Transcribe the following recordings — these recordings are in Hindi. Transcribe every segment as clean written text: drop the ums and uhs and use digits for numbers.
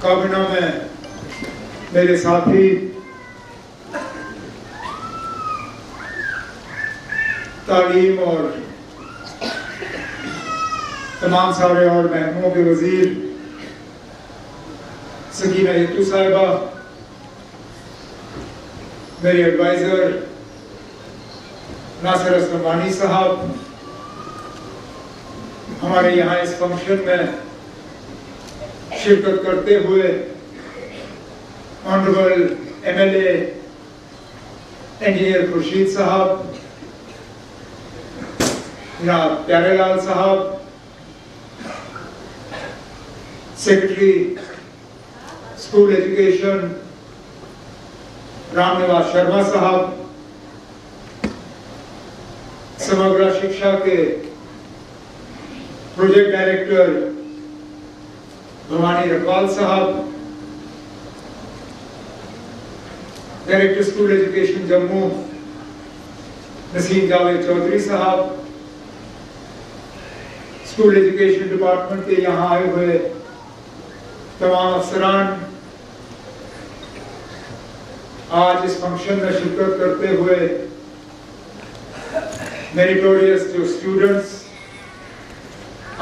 काबिना में मेरे साथी, तालीम और तमाम सारे और महकमों के वजीर सकीना यत्तू साहिबा, मेरे एडवाइज़र नासिर असलमानी साहब, हमारे यहाँ इस फंक्शन में शिरकत करते हुए ऑनरेबल MLA इंजीनियर खुर्शीद साहब, जनाब प्यारेलाल साहब, secretary school education Ramniwas Sharma साहब, समग्र शिक्षा के प्रोजेक्ट डायरेक्टर भवानी रखवाल साहब, director school education Jammu Naseem Javed Chaudhary साहब, स्कूल एजुकेशन डिपार्टमेंट के यहाँ आए हुए तमाम अफसरान, आज इस फंक्शन में शिरकत करते हुए मेरिटोरियस जो स्टूडेंट्स,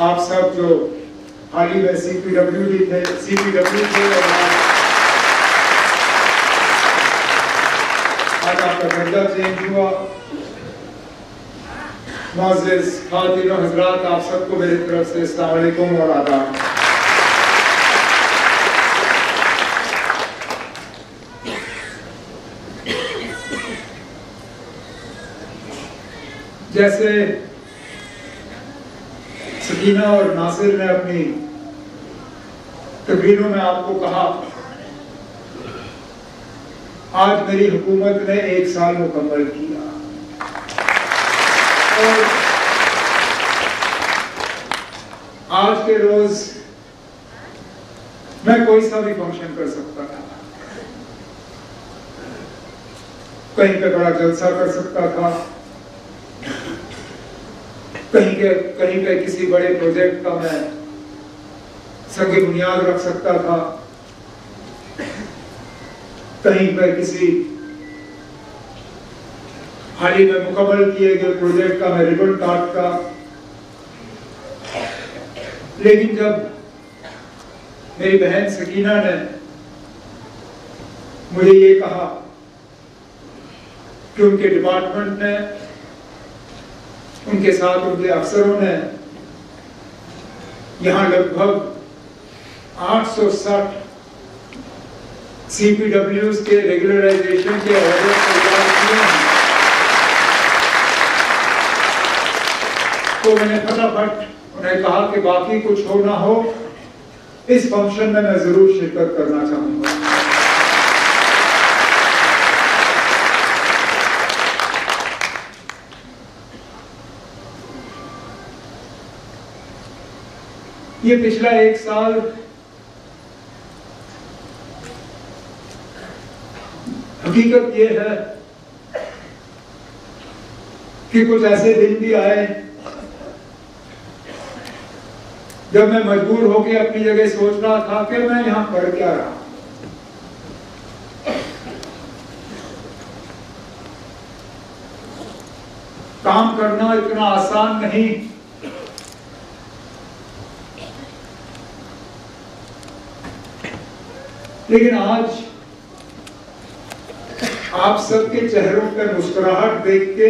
आप सब जो हाल ही में CPW थे और आज आपका दर्जा चेंज हुआ। मुअज़्ज़िज़ ख़वातीन और हज़रात, आप सबको मेरी तरफ से अस्सलाम वालेकुम और आदाब। जैसे सकीना और नासिर ने अपनी तकरीरों में आपको कहा, आज मेरी हुकूमत ने 1 साल मुकम्मल किया और आज के रोज मैं कोई सा भी फंक्शन कर सकता था, कहीं पे बड़ा जलसा कर सकता था, कहीं पे किसी बड़े प्रोजेक्ट का मैं संग बुनियाद रख सकता था, कहीं पे किसी हाल ही में मुकम्मल किए गए प्रोजेक्ट का मैं रिबन काटता। लेकिन जब मेरी बहन सकीना ने मुझे ये कहा कि उनके डिपार्टमेंट ने, उनके साथ उनके अफसरों ने यहाँ लगभग 860 CPWs के रेगुलराइजेशन के ऑर्डर तैयार किए हैं, तो मैंने फटाफट उन्हें कहा कि बाकी कुछ हो ना हो, इस फंक्शन में मैं जरूर शिरकत करना चाहूंगा। ये पिछला 1 साल हकीकत ये है कि कुछ ऐसे दिन भी आए जब मैं मजबूर होकर अपनी जगह सोच रहा था कि मैं यहां कर क्या रहा। काम करना इतना आसान नहीं, लेकिन आज आप सबके चेहरों पर मुस्कुराहट देख के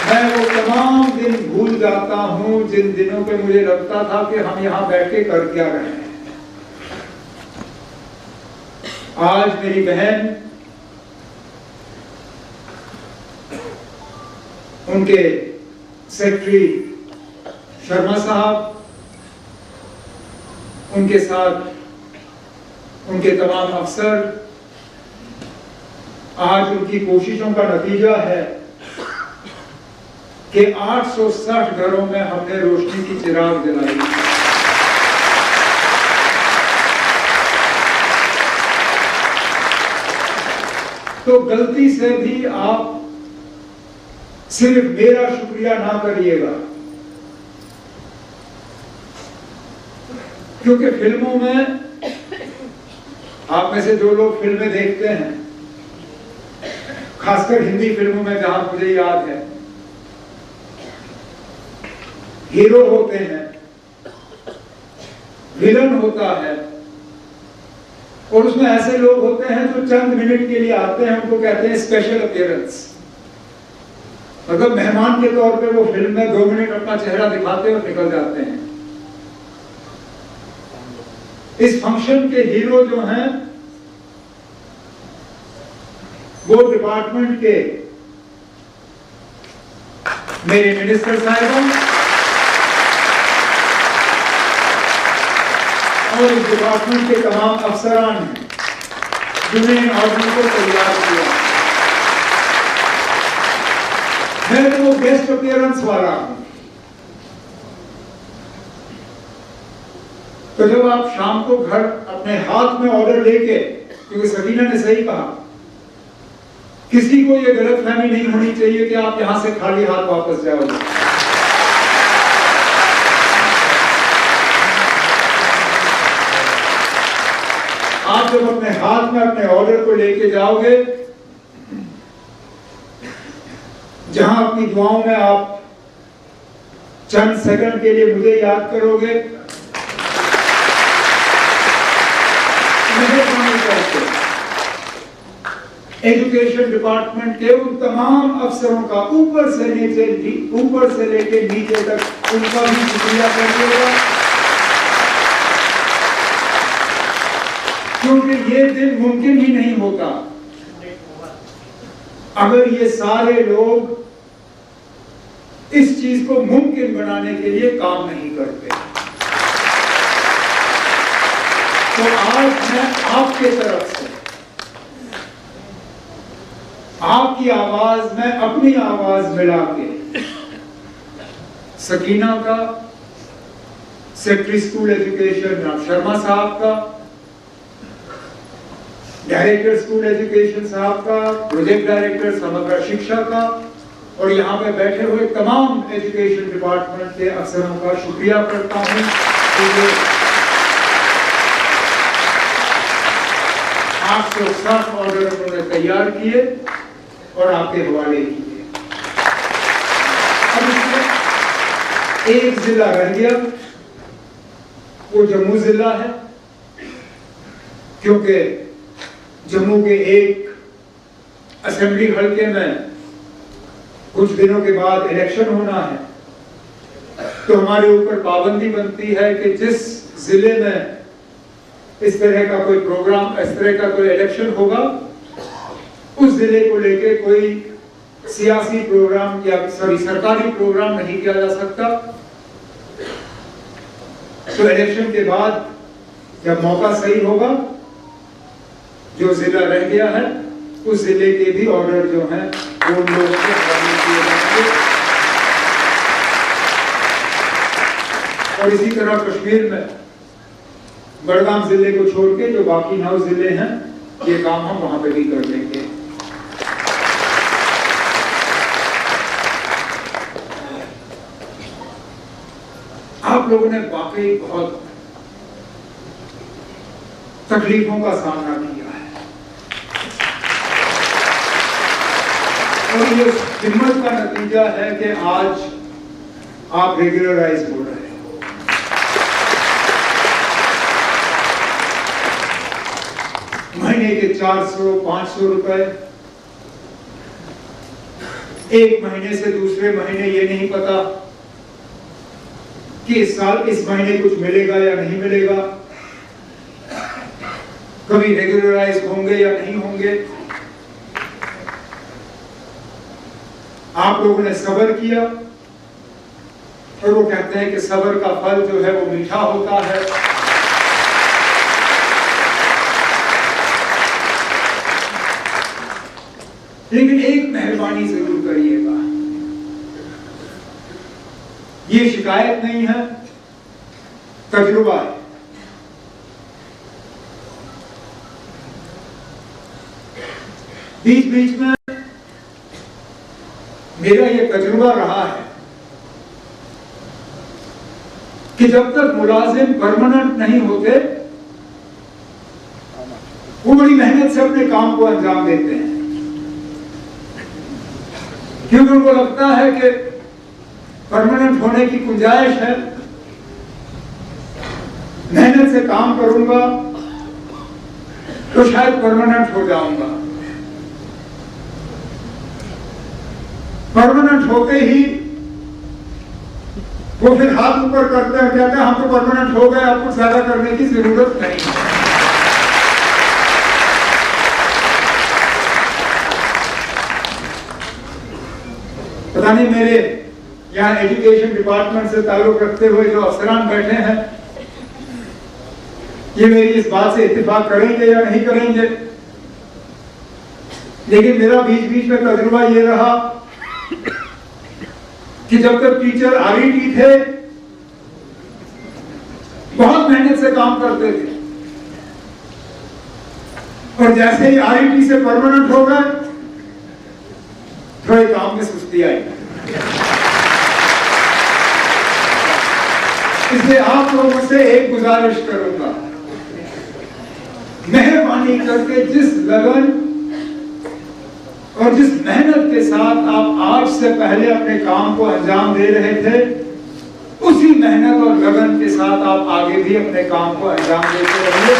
मैं वो तमाम दिन भूल जाता हूं जिन दिनों पे मुझे लगता था कि हम यहां बैठ के कर क्या रहे हैं। आज मेरी बहन, उनके सेक्रेटरी शर्मा साहब, उनके साथ उनके तमाम अफसर, आज उनकी कोशिशों का नतीजा है कि 860 घरों में हमने रोशनी की चिराग जलाई। तो गलती से भी आप सिर्फ मेरा शुक्रिया ना करिएगा, क्योंकि फिल्मों में, आप में से जो लोग फिल्में देखते हैं, खासकर हिंदी फिल्मों में, जहां मुझे याद है, हीरो होते हैं, विलन होता है, और उसमें ऐसे लोग होते हैं जो चंद मिनट के लिए आते हैं, उनको कहते हैं स्पेशल अपीयरेंस। मतलब मेहमान के तौर पे वो फिल्म में 2 मिनट अपना चेहरा दिखाते हैं और निकल जाते हैं। इस फंक्शन के हीरो जो हैं वो डिपार्टमेंट के मेरे मिनिस्टर साहिबान और इस डिपार्टमेंट के तमाम अफसरान हैं जिन्हें ऑर्डर को तैयार किया। मैं तो वो गेस्ट अपीयरेंस वाला हूं। तो जब आप शाम को घर अपने हाथ में ऑर्डर लेके, क्योंकि सकीना ने सही कहा, किसी को ये गलतफहमी नहीं होनी चाहिए कि आप यहां से खाली हाथ वापस जाओगे। आप जब अपने हाथ में अपने ऑर्डर को लेके जाओगे, जहां अपनी दुआओं में आप चंद सेकंड के लिए मुझे याद करोगे, एजुकेशन डिपार्टमेंट के उन तमाम अफसरों का ऊपर से लेके नीचे तक उनका भी शुक्रिया करिएगा, क्योंकि ये दिन मुमकिन ही नहीं होता अगर ये सारे लोग इस चीज को मुमकिन बनाने के लिए काम नहीं करते। तो आज मैं आपके तरफ से आपकी आवाज में अपनी आवाज मिला के सकीना का, secretary school education Ram Sharma साहब का, डायरेक्टर स्कूल एजुकेशन साहब का, प्रोजेक्ट डायरेक्टर समग्र शिक्षा का, और यहाँ पे बैठे हुए तमाम एजुकेशन डिपार्टमेंट के अफसरों का शुक्रिया करता हूँ कि 860 ऑर्डर उन्होंने तैयार किए और आपके हवाले किए। अब इसमें एक जिला रह गया, वो जम्मू जिला है, क्योंकि जम्मू के एक असेंबली हलके में कुछ दिनों के बाद इलेक्शन होना है। तो हमारे ऊपर पाबंदी बनती है कि जिस जिले में इस तरह का कोई प्रोग्राम, इस तरह का कोई इलेक्शन होगा, उस जिले को लेके कोई सियासी प्रोग्राम या सरकारी प्रोग्राम नहीं किया जा सकता। तो इलेक्शन के बाद जब मौका सही होगा, जो जिला रह गया है उस जिले के भी ऑर्डर जो हैं वो लोगों को हवाले किए जाएंगे। और इसी तरह कश्मीर में बड़गाम जिले को छोड़ के जो बाकी 9 जिले हैं, ये काम हम वहां पे भी कर लेंगे। आप लोगों ने वाकई बहुत तकलीफों का सामना किया है, और ये हिम्मत का नतीजा है कि आज आप रेगुलराइज हो रहे हैं। महीने के 400-500 रुपए, एक महीने से दूसरे महीने ये नहीं पता कि इस साल इस महीने कुछ मिलेगा या नहीं मिलेगा, कभी रेगुलराइज होंगे या नहीं होंगे। आप लोगों ने सब्र किया, और वो कहते हैं कि सब्र का फल जो है वो मीठा होता है। लेकिन एक मेहरबानी जरूर करिएगा, ये शिकायत नहीं है, तजुर्बा है। बीच बीच में मेरा ये तजुर्बा रहा है कि जब तक मुलाजिम परमानेंट नहीं होते वो बड़ी मेहनत से अपने काम को अंजाम देते हैं, क्योंकि उनको लगता है कि परमानेंट होने की गुंजाइश है, मेहनत से काम करूंगा तो शायद परमानेंट हो जाऊंगा। परमानेंट होते ही वो फिर हाथ ऊपर करते हैं, कहते हैं हम तो परमानेंट हो गए, अब कुछ ज्यादा करने की जरूरत नहीं है। पता नहीं मेरे यहाँ एजुकेशन डिपार्टमेंट से ताल्लुक रखते हुए जो अफसरान बैठे हैं, ये मेरी इस बात से इत्तेफाक करेंगे या नहीं करेंगे, लेकिन मेरा बीच बीच में तजुर्बा ये रहा कि जब तक टीचर आरईटी थे बहुत मेहनत से काम करते थे, और जैसे ही आरईटी से परमानेंट हो गए थोड़े काम में सुस्ती आई। इसलिए आप लोगों से एक गुजारिश करूंगा, मेहरबानी करके जिस लगन और जिस मेहनत के साथ आप आज से पहले अपने काम को अंजाम दे रहे थे, उसी मेहनत और लगन के साथ आप आगे भी अपने काम को अंजाम देते रहिए।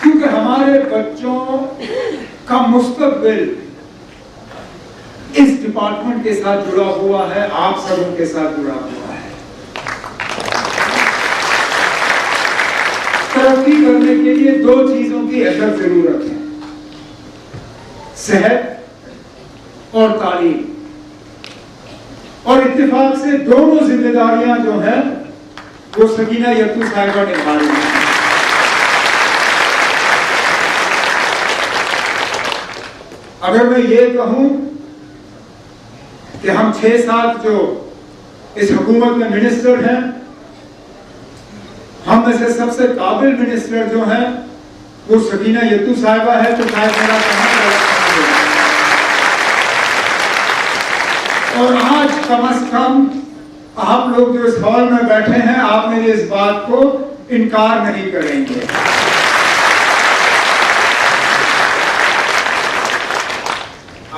क्योंकि हमारे बच्चों का मुस्तकबिल इस डिपार्टमेंट के साथ जुड़ा हुआ है, आप सबों के साथ जुड़ा हुआ है। तरक्की करने के लिए दो चीजों की अहम जरूरत है, सेहत और तालीम, और इत्तेफाक से दोनों जिम्मेदारियां जो है वो सकीना यत्तू साहिबा निभा रही है। अगर मैं ये कहूं कि हम 6-7 जो इस हुकूमत में मिनिस्टर हैं, हम में से सबसे काबिल मिनिस्टर जो हैं वो सकीना यत्तू साहिबा है, तो शायद मेरा और आज कम से कम आप लोग जो इस हॉल में बैठे हैं, आप मेरी इस बात को इनकार नहीं करेंगे।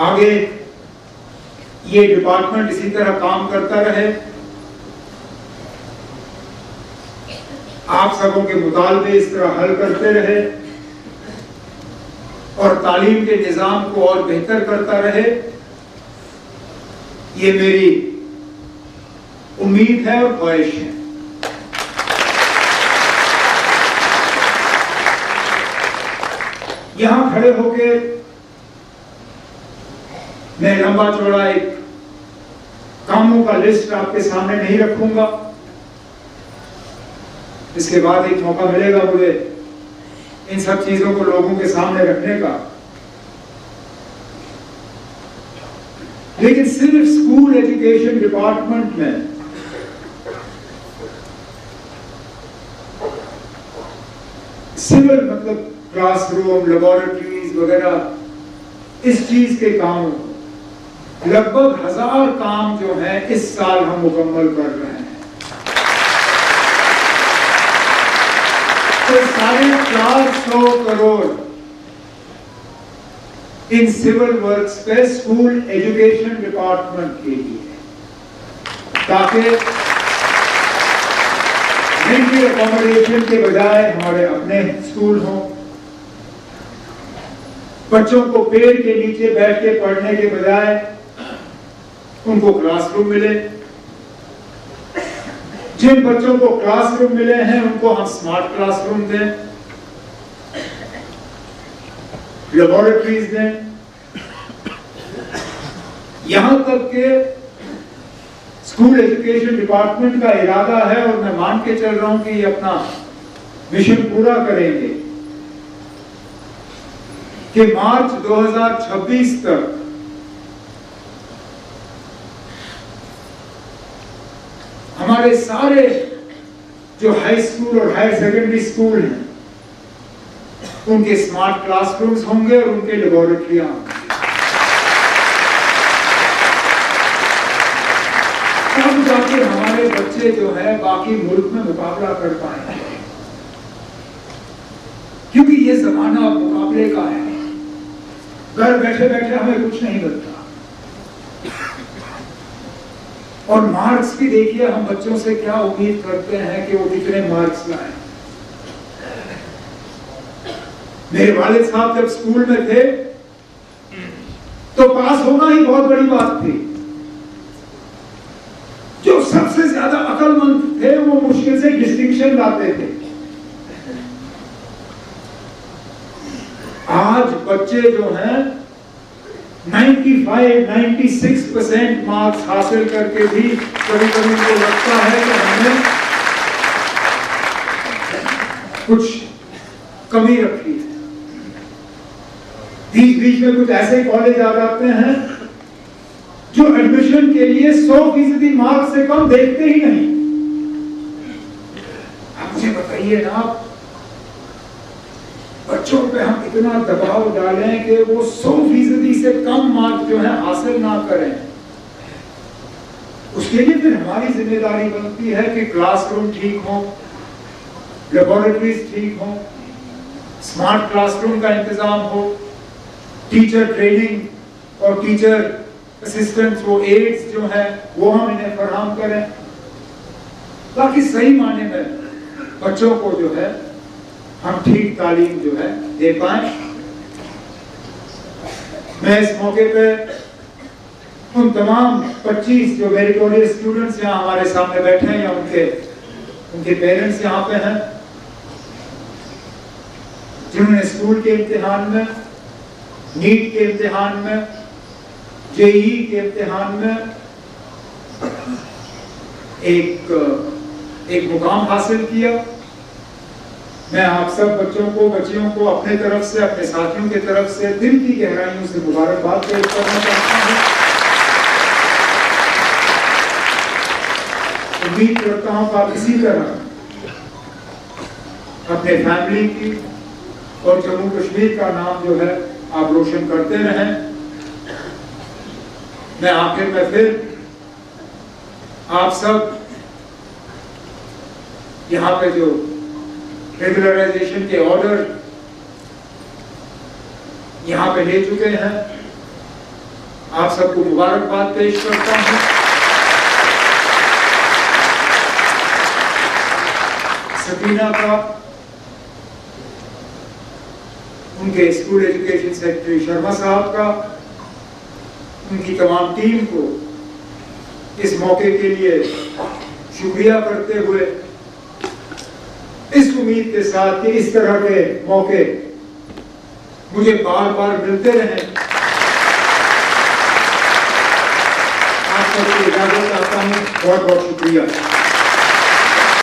आगे ये डिपार्टमेंट इसी तरह काम करता रहे, आप सबों के मुतालबे इस तरह हल करते रहे और तालीम के निजाम को और बेहतर करता रहे, ये मेरी उम्मीद है और ख्वाहिश है। यहां खड़े होके मैं लंबा चौड़ा एक कामों का लिस्ट आपके सामने नहीं रखूंगा, इसके बाद एक मौका मिलेगा मुझे इन सब चीजों को लोगों के सामने रखने का। लेकिन सिर्फ स्कूल एजुकेशन डिपार्टमेंट में सिविल मतलब क्लासरूम, लेबोरेटरीज वगैरह, इस चीज के काम लगभग 1000 काम जो है इस साल हम मुकम्मल कर रहे हैं। तो 450 करोड़ इन सिविल वर्क्स पे स्कूल एजुकेशन डिपार्टमेंट के लिए, ताकि रेंटल अकोमोडेशन के बजाय हमारे अपने स्कूल हों, बच्चों को पेड़ के नीचे बैठ के पढ़ने के बजाय उनको क्लासरूम मिले, जिन बच्चों को क्लासरूम मिले हैं उनको हम स्मार्ट क्लासरूम दें, लेबोरेटरीज दें, यहां तक के स्कूल एजुकेशन डिपार्टमेंट का इरादा है और मैं मान के चल रहा हूं कि ये अपना मिशन पूरा करेंगे कि मार्च 2026 तक हमारे सारे जो हाई स्कूल और हायर सेकेंडरी स्कूल हैं उनके स्मार्ट क्लासरूम्स होंगे और उनके लेबोरेटरियां होंगी। तब जाके हमारे बच्चे जो है बाकी मुल्क में मुकाबला कर पाए, क्योंकि ये जमाना अब मुकाबले का है। घर बैठे बैठे हमें कुछ नहीं मिलता। और मार्क्स भी देखिए, हम बच्चों से क्या उम्मीद करते हैं कि वो कितने मार्क्स लाएं। मेरे वालिद साहब जब स्कूल में थे तो पास होना ही बहुत बड़ी बात थी। जो सबसे ज्यादा अक्लमंद थे वो मुश्किल से डिस्टिंक्शन लाते थे। आज बच्चे जो हैं 95-96% मार्क्स हासिल करके भी कभी कभी उनको लगता है कि हमने कुछ कमी रखी है। बीच बीच में कुछ ऐसे कॉलेज आ जाते हैं जो एडमिशन के लिए 100% मार्क्स से कम देखते ही नहीं। आप मुझे बताइए ना, बच्चों पे हम इतना दबाव डालें कि वो 100% से कम मार्क्स जो है हासिल ना करें। उसके लिए फिर हमारी जिम्मेदारी बनती है कि क्लासरूम ठीक हो, लेबोरेटरीज ठीक हो, स्मार्ट क्लासरूम का इंतजाम हो, टीचर ट्रेनिंग और टीचर असिस्टेंट्स, वो एड्स जो है वो हम इन्हें फराहम करें, ताकि सही मायने में बच्चों को जो है हम ठीक तालीम जो है दे पाए। मैं इस मौके पे उन तमाम 25 जो मेरिटोरियस स्टूडेंट्स यहाँ हमारे सामने बैठे हैं या उनके पेरेंट्स यहाँ पे हैं, जिन्होंने स्कूल के इम्तिहान में, नीट के इम्तिहान में, जेईई के इम्तिहान में एक मुकाम हासिल किया। मैं आप सब बच्चों को, बच्चियों को अपने तरफ से, अपने साथियों की तरफ से दिल की गहराइयों से मुबारकबाद पेश करना चाहता हूँ। उम्मीद करता हूँ कि आप इसी तरह अपने फैमिली की और जम्मू कश्मीर का नाम जो है आप रोशन करते रहें। मैं आखिर में फिर आप सब यहाँ पे जो रेगुलराइजेशन के ऑर्डर यहाँ पे ले चुके हैं, आप सबको मुबारकबाद पेश करता हूँ। सकीना का, उनके स्कूल एजुकेशन सेक्रेटरी शर्मा साहब का, उनकी तमाम टीम को इस मौके के लिए शुक्रिया करते हुए, इस उम्मीद के साथ कि इस तरह के मौके मुझे बार बार मिलते रहें, आप सबको इजाजत चाहता हूँ। बहुत बहुत शुक्रिया।